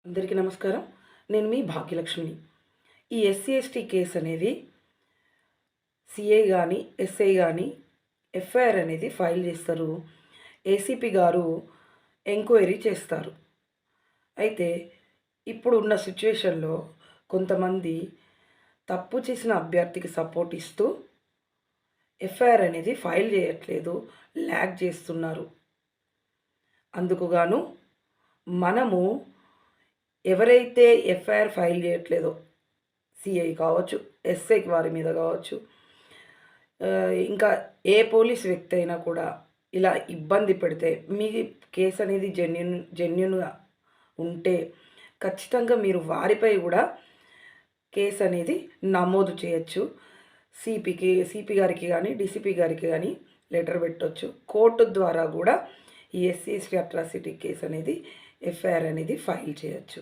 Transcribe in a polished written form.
అందరికీ నమస్కారం. నేను మీ భాగ్యలక్ష్మిని. ఈ ఎస్సీ, ఎస్టీ కేస్ అనేది సీఐ గానీ, ఎస్ఐ గానీ ఎఫ్ఐఆర్ అనేది ఫైల్ చేస్తారు. ఏసీపీ గారు ఎంక్వైరీ చేస్తారు. అయితే ఇప్పుడున్న సిట్యుయేషన్‌లో కొంతమంది తప్పు చేసిన అభ్యర్థికి సపోర్ట్ ఇస్తూ ఎఫ్ఐఆర్ అనేది ఫైల్ చేయట్లేదు. ల్యాగ్ చేస్తున్నారు. అందుకు గాను మనము ఎవరైతే ఎఫ్ఐఆర్ ఫైల్ చేయట్లేదో సీఐ కావచ్చు, ఎస్ఐ వారి మీద కావచ్చు, ఇంకా ఏ పోలీస్ వ్యక్తి అయినా కూడా ఇలా ఇబ్బంది పెడితే మీ కేసు అనేది జెన్యూన్‌గా ఉంటే ఖచ్చితంగా మీరు వారిపై కూడా కేసు అనేది నమోదు చేయొచ్చు. సిపి గారికి కానీ, డీసీపీ గారికి కానీ లెటర్ పెట్టొచ్చు. కోర్టు ద్వారా కూడా ఈ ఎస్సీ, ఎస్టీ అట్రాసిటీ కేసు అనేది ఎఫ్ఐఆర్ అనేది ఫైల్ చేయొచ్చు.